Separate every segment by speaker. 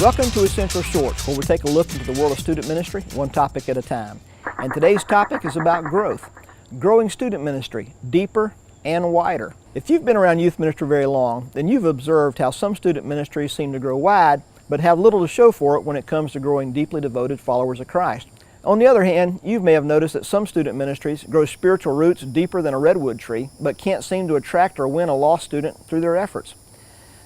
Speaker 1: Welcome to Essential Shorts, where we take a look into the world of student ministry, one topic at a time. And today's topic is about growth. Growing student ministry, deeper and wider. If you've been around youth ministry very long, then you've observed how some student ministries seem to grow wide, but have little to show for it when it comes to growing deeply devoted followers of Christ. On the other hand, you may have noticed that some student ministries grow spiritual roots deeper than a redwood tree, but can't seem to attract or win a lost student through their efforts.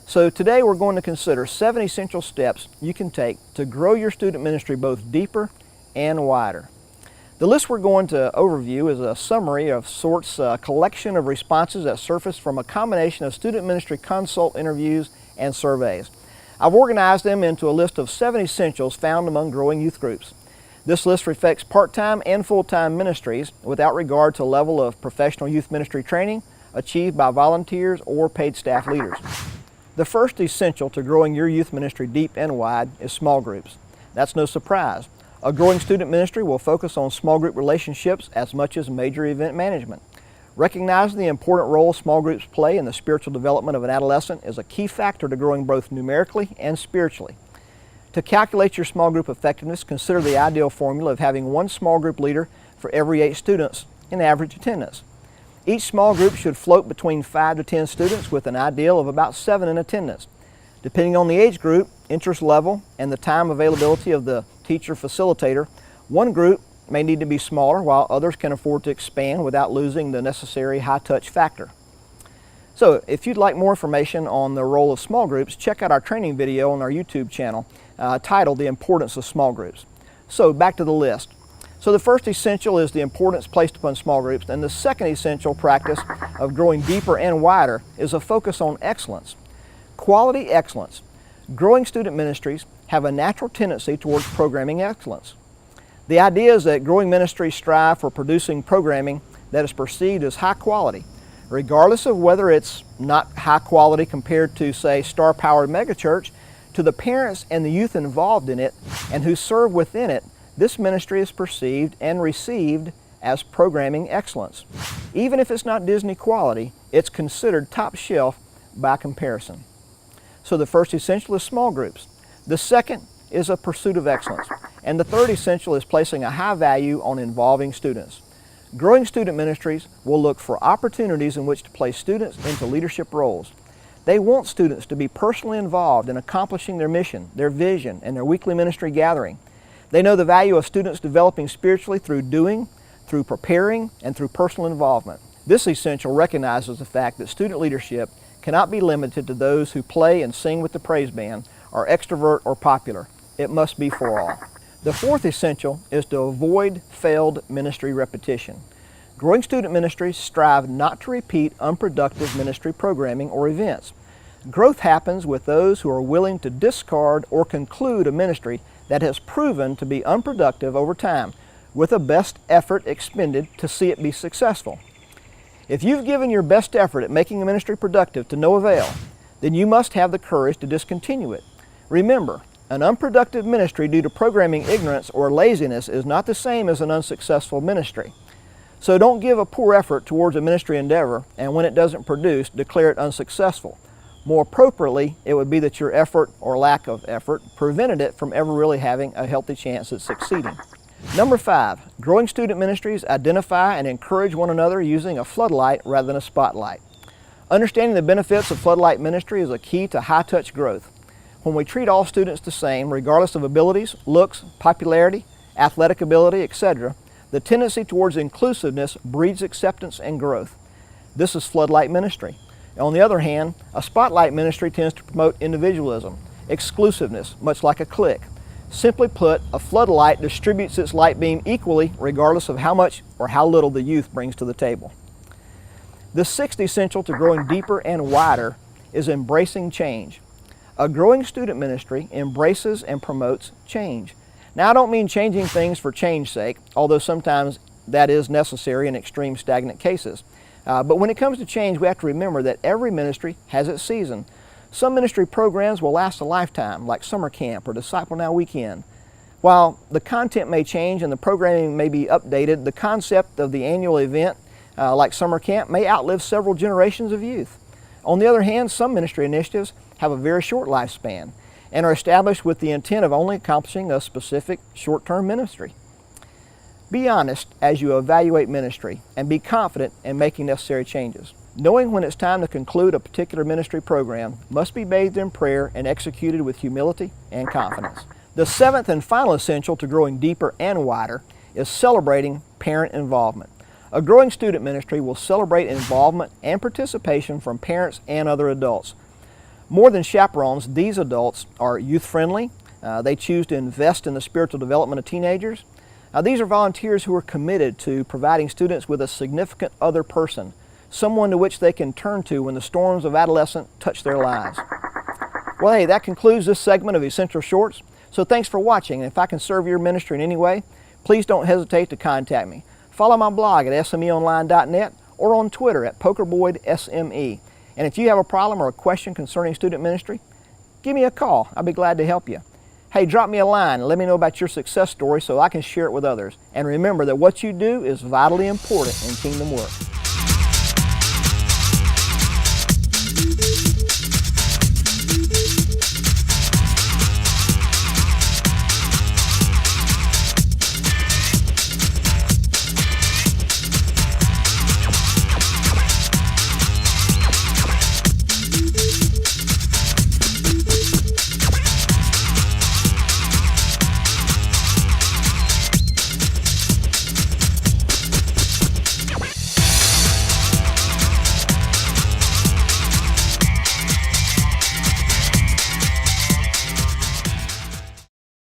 Speaker 1: So today we're going to consider 7 essential steps you can take to grow your student ministry both deeper and wider. The list we're going to overview is a summary of sorts, a collection of responses that surfaced from a combination of student ministry consult interviews and surveys. I've organized them into a list of 7 essentials found among growing youth groups. This list reflects part-time and full-time ministries without regard to level of professional youth ministry training achieved by volunteers or paid staff leaders. The first essential to growing your youth ministry deep and wide is small groups. That's no surprise. A growing student ministry will focus on small group relationships as much as major event management. Recognizing the important role small groups play in the spiritual development of an adolescent is a key factor to growing both numerically and spiritually. To calculate your small group effectiveness, consider the ideal formula of having one small group leader for every 8 students in average attendance. Each small group should float between 5 to 10 students with an ideal of about 7 in attendance. Depending on the age group, interest level, and the time availability of the teacher facilitator, one group may need to be smaller while others can afford to expand without losing the necessary high-touch factor. So if you'd like more information on the role of small groups, check out our training video on our YouTube channel titled The Importance of Small Groups. So back to the list. So the first essential is the importance placed upon small groups, and the second essential practice of growing deeper and wider is a focus on excellence. Quality excellence. Growing student ministries have a natural tendency towards programming excellence. The idea is that growing ministries strive for producing programming that is perceived as high quality, regardless of whether it's not high quality compared to, say, star-powered megachurch. To the parents and the youth involved in it and who serve within it, this ministry is perceived and received as programming excellence. Even if it's not Disney quality, it's considered top shelf by comparison. So the first essential is small groups. The second is a pursuit of excellence. And the third essential is placing a high value on involving students. Growing student ministries will look for opportunities in which to place students into leadership roles. They want students to be personally involved in accomplishing their mission, their vision, and their weekly ministry gathering. They know the value of students developing spiritually through doing, through preparing, and through personal involvement. This essential recognizes the fact that student leadership cannot be limited to those who play and sing with the praise band, are extrovert or popular. It must be for all. The fourth essential is to avoid failed ministry repetition. Growing student ministries strive not to repeat unproductive ministry programming or events. Growth happens with those who are willing to discard or conclude a ministry that has proven to be unproductive over time, with a best effort expended to see it be successful. If you've given your best effort at making a ministry productive to no avail, then you must have the courage to discontinue it. Remember, an unproductive ministry due to programming ignorance or laziness is not the same as an unsuccessful ministry. So don't give a poor effort towards a ministry endeavor, and when it doesn't produce, declare it unsuccessful. More appropriately, it would be that your effort or lack of effort prevented it from ever really having a healthy chance at succeeding. Number 5, growing student ministries identify and encourage one another using a floodlight rather than a spotlight. Understanding the benefits of floodlight ministry is a key to high-touch growth. When we treat all students the same, regardless of abilities, looks, popularity, athletic ability, etc., the tendency towards inclusiveness breeds acceptance and growth. This is floodlight ministry. On the other hand, a spotlight ministry tends to promote individualism, exclusiveness, much like a clique. Simply put, a floodlight distributes its light beam equally regardless of how much or how little the youth brings to the table. The sixth essential to growing deeper and wider is embracing change. A growing student ministry embraces and promotes change. Now, I don't mean changing things for change's sake, although sometimes that is necessary in extreme stagnant cases. But when it comes to change, we have to remember that every ministry has its season. Some ministry programs will last a lifetime, like summer camp or Disciple Now weekend. While the content may change and the programming may be updated, the concept of the annual event, like summer camp, may outlive several generations of youth. On the other hand, some ministry initiatives have a very short lifespan, and are established with the intent of only accomplishing a specific short-term ministry. Be honest as you evaluate ministry and be confident in making necessary changes. Knowing when it's time to conclude a particular ministry program must be bathed in prayer and executed with humility and confidence. The seventh and final essential to growing deeper and wider is celebrating parent involvement. A growing student ministry will celebrate involvement and participation from parents and other adults. More than chaperones, these adults are youth-friendly. They choose to invest in the spiritual development of teenagers. These are volunteers who are committed to providing students with a significant other person, someone to which they can turn to when the storms of adolescence touch their lives. Well, hey, that concludes this segment of Essential Shorts. So thanks for watching, and if I can serve your ministry in any way, please don't hesitate to contact me. Follow my blog at smeonline.net or on Twitter at PokerBoydSME. And if you have a problem or a question concerning student ministry, give me a call. I'll be glad to help you. Hey, drop me a line and let me know about your success story so I can share it with others. And remember that what you do is vitally important in kingdom work.